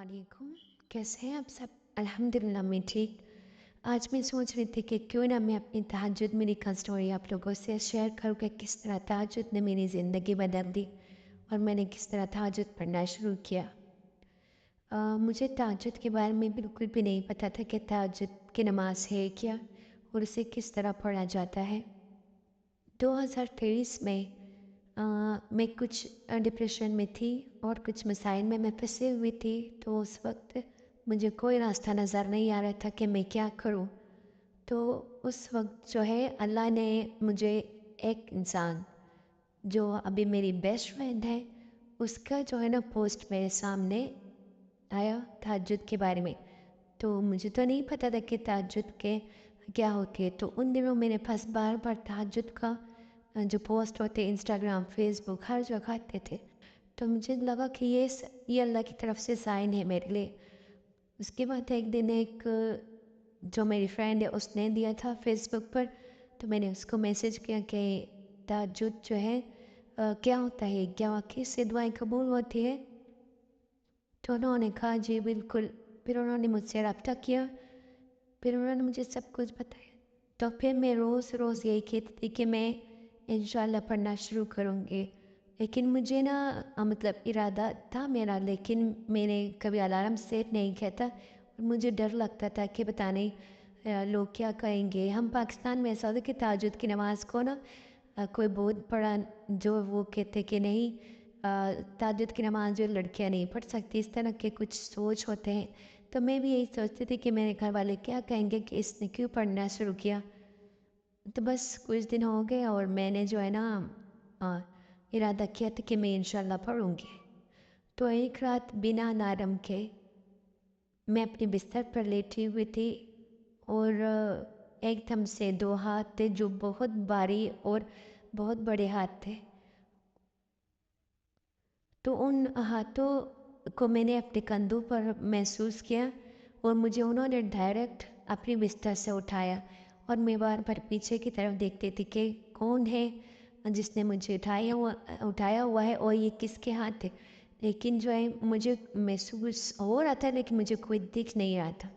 अस्सलामुअलैकुम। कैसे हैं आप सब? अल्हम्दुलिल्लाह मैं ठीक। आज मैं सोच रही थी कि क्यों ना मैं अपनी तहज्जुद मेरी का स्टोरी आप लोगों से शेयर करूँ कि किस तरह तहज्जुद ने मेरी ज़िंदगी बदल दी और मैंने किस तरह तहज्जुद पढ़ना शुरू किया। मुझे तहज्जुद के बारे में बिल्कुल भी नहीं पता था कि तहज्जुद की नमाज़ है क्या और उसे किस तरह पढ़ा जाता है। 2023 में मैं कुछ डिप्रेशन में थी और कुछ मसाइल में मैं फंसी हुई थी। तो उस वक्त मुझे कोई रास्ता नज़र नहीं आ रहा था कि मैं क्या करूं। तो उस वक्त जो है अल्लाह ने मुझे एक इंसान जो अभी मेरी बेस्ट फ्रेंड है उसका जो है ना पोस्ट मेरे सामने आया तहज्जुद के बारे में। तो मुझे तो नहीं पता था कि तहज्जुद के क्या होती है। तो उन दिनों मेरे पास बार बार तहज्जुद का जो पोस्ट होते इंस्टाग्राम फेसबुक हर जगह आते थे। तो मुझे लगा कि ये अल्लाह की तरफ से साइन है मेरे लिए। उसके बाद एक दिन एक जो मेरी फ्रेंड है उसने दिया था फेसबुक पर। तो मैंने उसको मैसेज किया कि तहज्जुद जो है क्या होता है, क्या वाकई से दुआएं कबूल होती है? तो उन्होंने कहा जी बिल्कुल। फिर उन्होंने मुझसे रब्ता किया, फिर उन्होंने मुझे सब कुछ बताया। तो फिर मैं रोज़ रोज़ यही कहती थी कि मैं इंशाल्लाह पढ़ना शुरू करूँगी। लेकिन मुझे ना मतलब इरादा था मेरा, लेकिन मैंने कभी अलार्म सेट नहीं किया था और मुझे डर लगता था कि पता नहीं लोग क्या कहेंगे। हम पाकिस्तान में ऐसा होता है कि तहज्जुद की नमाज़ को ना कोई बहुत बड़ा जो वो कहते कि नहीं तहज्जुद की नमाज़ जो लड़कियां नहीं पढ़ सकती, इस तरह के कुछ सोच होते हैं। तो मैं भी यही सोचती थी कि मेरे घर वाले क्या कहेंगे कि इसने क्यों पढ़ना शुरू किया। तो बस कुछ दिन हो गए और मैंने जो है ना अ, इरादा किया था कि मैं इंशाल्लाह पढ़ूँगी। तो एक रात बिना अलार्म के मैं अपने बिस्तर पर लेटी हुई थी और एकदम से दो हाथ थे जो बहुत भारी और बहुत बड़े हाथ थे। तो उन हाथों को मैंने अपने कंधों पर महसूस किया और मुझे उन्होंने डायरेक्ट अपने बिस्तर से उठाया। और मैं बार बार पीछे की तरफ देखती थी कि कौन है जिसने मुझे उठाया हुआ है और ये किसके हाथ थे। लेकिन जो है मुझे महसूस हो रहा था लेकिन मुझे कोई दिख नहीं रहा था।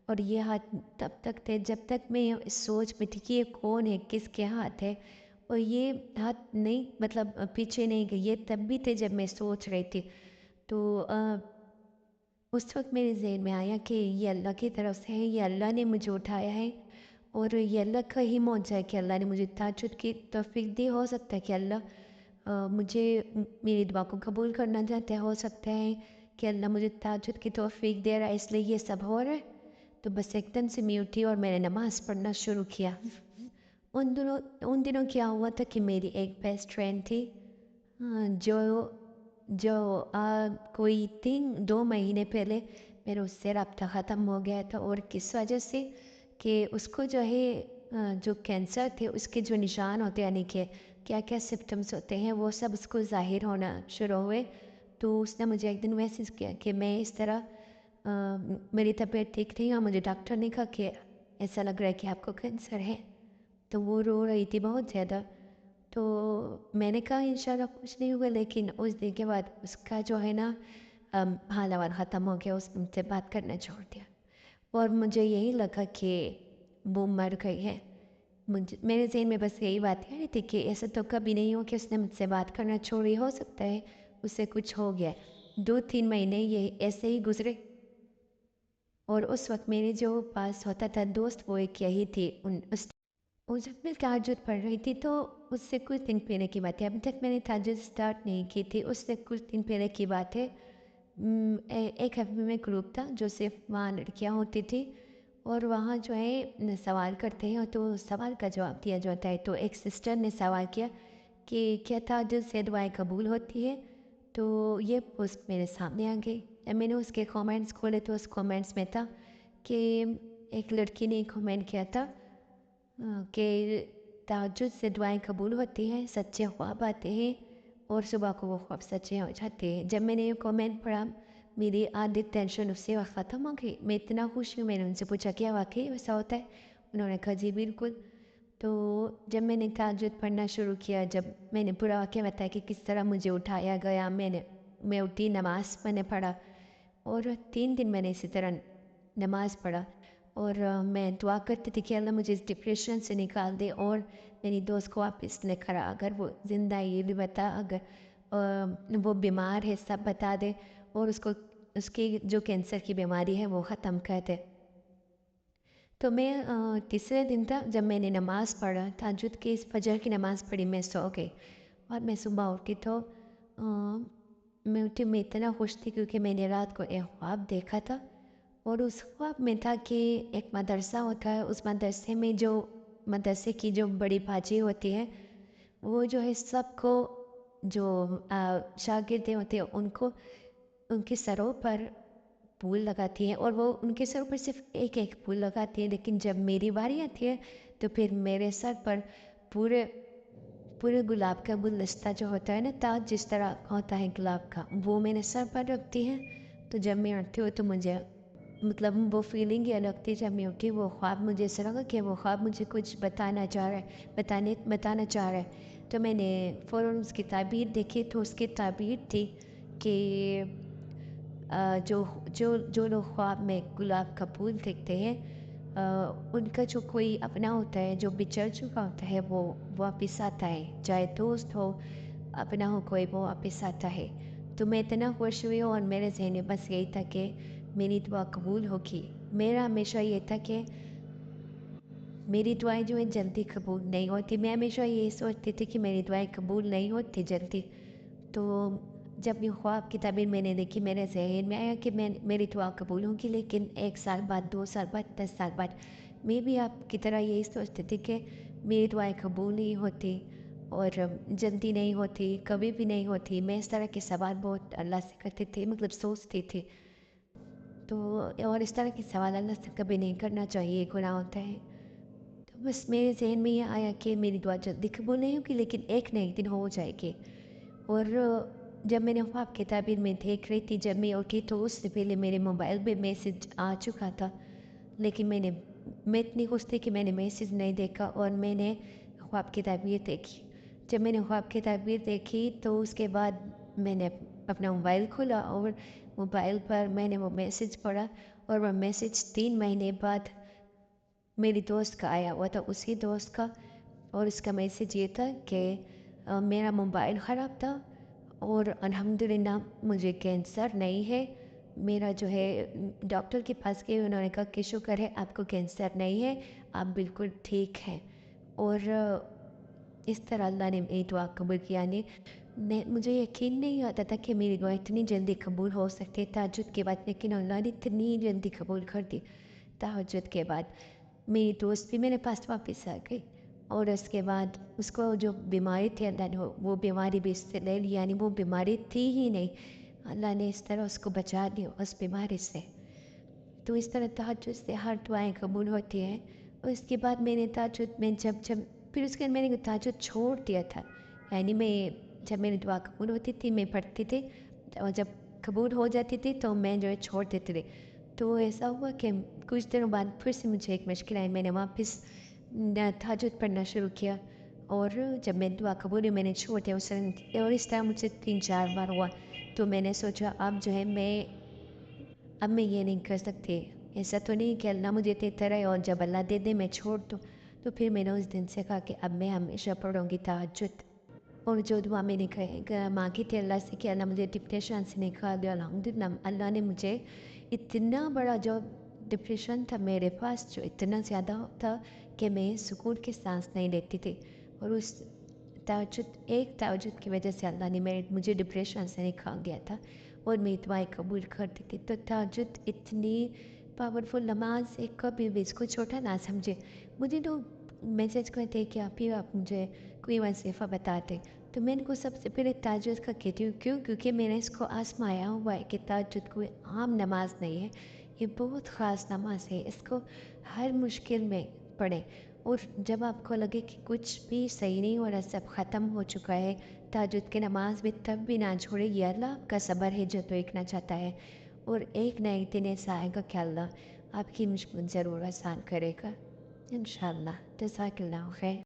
और ये हाथ तब तक थे जब तक मैं इस सोच में थी कि ये कौन है, किसके हाथ है। और ये हाथ नहीं मतलब पीछे नहीं गए, ये तब भी थे जब मैं सोच रही थी। तो उस वक्त मेरे जहन में आया कि ये अल्लाह की तरफ से है, ये अल्लाह ने मुझे उठाया है और ये अल्लाह का ही मौजूद है कि अल्लाह ने मुझे तहज्जुद की तौफीक दी। हो सकता है कि अल्लाह मुझे मेरी दुआ को कबूल करना चाहते हैं, हो सकता है कि अल्लाह मुझे तहज्जुद की तौफीक दे रहा है इसलिए ये सब हो रहा है। तो बस एकदम से मैं उठी और मैंने नमाज़ पढ़ना शुरू किया। उन दिनों क्या हुआ था कि मेरी एक बेस्ट फ्रेंड थी जो जो कोई 2 महीने पहले मेरा उससे रब्ता ख़त्म हो गया था। और किस वजह से कि उसको जो है जो कैंसर थे उसके जो निशान होते हैं यानी कि क्या क्या सिम्टम्स होते हैं वो सब उसको ज़ाहिर होना शुरू हुए। तो उसने मुझे एक दिन मैसेज किया कि मैं इस तरह मेरी तबीयत ठीक नहीं और मुझे डॉक्टर ने कहा कि ऐसा लग रहा है कि आपको कैंसर है। तो वो रो रही थी बहुत ज़्यादा। तो मैंने कहा इंशाल्लाह कुछ नहीं हुआ। लेकिन उस दिन के बाद उसका जो है ना हालावार ख़त्म हो गया, उसने मुझसे बात करना छोड़ दिया। और मुझे यही लगा कि वो मर गई है। मुझे मेरे ज़हन में बस यही बात आ रही थी कि ऐसा तो कभी नहीं हो कि उसने मुझसे बात करना छोड़ी। हो सकता है उससे कुछ हो गया। 2-3 महीने ये ऐसे ही गुजरे और उस वक्त मेरे जो पास होता था दोस्त वो एक यही थी। जब मैं तहज्जुद पढ़ रही थी तो उससे कुछ दिन पहले की बात है, अभी तक मैंने तहज्जुद स्टार्ट नहीं की थी, उससे कुछ दिन पहले की बात है। एक हफ्ते में ग्रुप था जो सिर्फ वहाँ लड़कियाँ होती थी और वहाँ जो है सवाल करते हैं तो सवाल का जवाब दिया जाता है। तो एक सिस्टर ने सवाल किया कि क्या तहज्जुद से दुआएं कबूल होती है? तो ये पोस्ट मेरे सामने आ गई। मैंने उसके कमेंट्स खोले तो उस कमेंट्स में था कि एक लड़की ने कमेंट किया था कि तहज्जुद से दुआएं कबूल होती हैं, सच्चे ख्वाब आते हैं और सुबह को वो ख्वाब सच्चे हो जाते हैं। जब मैंने ये कमेंट पढ़ा मेरी आधी टेंशन उससे वक्त ख़त्म हो गई। मैं इतना खुश हूँ। मैंने उनसे पूछा क्या वाकई वैसा होता है? उन्होंने कहा जी बिल्कुल। तो जब मैंने तहज्जुद पढ़ना शुरू किया, जब मैंने पूरा वाक़या बताया कि किस तरह मुझे उठाया गया, मैं उठी, नमाज़ मैंने पढ़ा اور 3 دن میں نے اسی طرح نماز پڑھا، اور میں دعا کرتی تھی کہ اللہ مجھے اس ڈپریشن سے نکال دے، اور میری دوست کو واپس لے کر اگر وہ زندہ ہے یہ بھی بتا، اگر وہ بیمار ہے سب بتا دے، اور اس کی جو کینسر کی بیماری ہے وہ ختم کر دے۔ تو میں تیسرے دن تھا جب میں نے نماز پڑھا، تہجد کی فجر کی نماز پڑھی، میں سو گئی، اور میں صبح اٹھی تو میں اٹھی، میں اتنا خوش تھی کیونکہ میں نے رات کو ایک خواب دیکھا تھا، اور اس خواب میں تھا کہ ایک مدرسہ ہوتا ہے، اس مدرسے میں جو مدرسے کی جو بڑی باجی ہوتی ہے وہ جو ہے سب کو، جو شاگردیں ہوتے ہیں ان کو ان کے سروں پر پھول لگاتی ہیں، اور وہ ان کے سر پر صرف ایک ایک پھول لگاتی ہیں، لیکن جب میری باری آتی ہے تو پھر میرے سر پر پورے پورے گلاب کا گلدستہ جو ہوتا ہے نا، تاج جس طرح ہوتا ہے گلاب کا، وہ میں نے سر پر رکھتی ہیں۔ تو جب میں اٹھتی ہوں تو مجھے مطلب وہ فیلنگ یہ لگتی، جب میں اٹھی وہ خواب مجھے ایسا لگا کہ وہ خواب مجھے کچھ بتانا چاہ رہا ہے، بتانا چاہ رہا ہے۔ تو میں نے فوراً اس کی تعبیر دیکھی، تو اس کی تعبیر تھی کہ جو لوگ خواب میں گلاب کا پھول دیکھتے ہیں، ان کا جو کوئی اپنا ہوتا ہے جو بچھڑ چکا ہوتا ہے وہ واپس آتا ہے، چاہے دوست ہو اپنا ہو کوئی، وہ واپس آتا ہے۔ تو میں اتنا خوش ہوئی ہوں، اور میرے ذہن میں بس یہی تھا کہ میری دعا قبول ہوگی۔ میرا ہمیشہ یہ تھا کہ میری دعائیں جو ہیں جلدی قبول نہیں ہوتی، میں ہمیشہ یہی سوچتی تھی کہ میری دعائیں قبول نہیں ہوتی جلدی۔ تو جب یہ خواب کی تعبیر میں نے دیکھی، میرے ذہن میں آیا کہ میری دعا قبول ہوگی، لیکن 1 سال بعد، 2 سال بعد، 10 سال بعد۔ میں بھی آپ کی طرح یہی سوچتی تھی کہ میری دعائیں قبول نہیں ہوتی، اور جلدی نہیں ہوتی، کبھی بھی نہیں ہوتی۔ میں اس طرح کے سوال بہت اللہ سے کرتی تھی، مطلب سوچتی تھی۔ تو اور اس طرح کے سوال اللہ سے کبھی نہیں کرنا چاہیے، گناہ ہوتا ہے۔ تو بس میرے ذہن میں یہ آیا کہ میری دعا جلدی قبول نہیں ہوگی، لیکن ایک نہ ایک دن ہو جائے گی۔ اور جب میں نے خواب کی تعبیر میں دیکھ رہی تھی، جب میں اٹھی تو اس سے پہلے میرے موبائل پہ میسج آ چکا تھا، لیکن میں اتنی خوش تھی کہ میں نے میسج نہیں دیکھا، اور میں نے خواب کی تعبیر دیکھی۔ جب میں نے خواب کی تعبیر دیکھی تو اس کے بعد میں نے اپنا موبائل کھولا، اور موبائل پر میں نے وہ میسج پڑھا، اور وہ میسج 3 مہینے بعد میری دوست کا آیا ہوا تھا، اسی دوست کا، اور اس کا میسج یہ تھا کہ میرا موبائل خراب تھا، اور الحمدللہ مجھے کینسر نہیں ہے، میرا جو ہے ڈاکٹر کے پاس گئے، انہوں نے کہا کہ شکر ہے آپ کو کینسر نہیں ہے، آپ بالکل ٹھیک ہیں۔ اور اس طرح اللہ نے میری دعا قبول کیا۔ مجھے یقین نہیں آتا تھا کہ میری دعا اتنی جلدی قبول ہو سکتی تہجد کے بعد، لیکن اللہ نے اتنی جلدی قبول کر دی۔ تہجد کے بعد میری دوست بھی میرے پاس واپس آ گئی، اور اس کے بعد اس کو جو بیماری تھی اللہ نے وہ بیماری بھی اس سے لے لی، یعنی وہ بیماری تھی ہی نہیں، اللہ نے اس طرح اس کو بچا لیا اس بیماری سے۔ تو اس طرح تہجد سے ہر دعائیں قبول ہوتی ہیں۔ اور اس کے بعد میں نے تہجد میں پھر اس کے بعد میں نے تہجد چھوڑ دیا تھا، یعنی جب میری دعا قبول ہوتی تھی میں پڑھتی تھی، اور جب قبول ہو جاتی تھی تو میں جو ہے چھوڑ دیتی تھی۔ تو ایسا ہوا کہ کچھ دنوں بعد پھر سے مجھے ایک مشکل آئی، میں نے واپس تہجد پڑھنا شروع کیا، اور جب میں دعا قبول ہوئی میں نے چھوڑ دیا اور اس طرح مجھ سے 3-4 بار ہوا۔ تو میں نے سوچا اب جو ہے اب میں یہ نہیں کر سکتی، ایسا تو نہیں کہ اللہ مجھے دیتا رہے اور جب اللہ دے دے میں چھوڑ دوں۔ تو پھر میں نے اس دن سے کہا کہ اب میں ہمیشہ پڑھوں گی تہجد، اور جو دعا میں نے مانگی تھی اللہ سے کہ اللہ مجھے ڈپریشن سے نکال دیا، الحمدللہ اللہ نے مجھے اتنا بڑا جو ڈپریشن تھا میرے پاس، جو اتنا زیادہ تھا کہ میں سکون کی سانس نہیں لیتی تھی، اور اس ایک تہجد کی وجہ سے اللہ نے مجھے ڈپریشن سے نکال دیا تھا، اور میری دعائیں قبول کر دی تھی۔ تو تہجد اتنی پاورفل نماز ہے، کبھی بھی اس کو چھوٹا نہ سمجھے۔ مجھے لوگ میسج کرتے کہ آپ مجھے کوئی وظیفہ بتاتے، تو میں ان کو سب سے پہلے تہجد کا کہتی ہوں، کیونکہ میں نے اس کو آزمایا ہوا ہے کہ تہجد کوئی عام نماز نہیں ہے، یہ بہت خاص نماز ہے، اس کو ہر مشکل میں پڑھیں، اور جب آپ کو لگے کہ کچھ بھی صحیح نہیں ہو رہا، سب ختم ہو چکا ہے، تہجد کی نماز بھی تب بھی نہ چھوڑے، یہ اللہ آپ کا صبر ہے جو دیکھنا چاہتا ہے، اور ایک نہ ایک دن ایسا آئے گا کہ اللہ آپ کی مشکل ضرور آسان کرے گا انشاءاللہ۔ جزاک اللہ خیر۔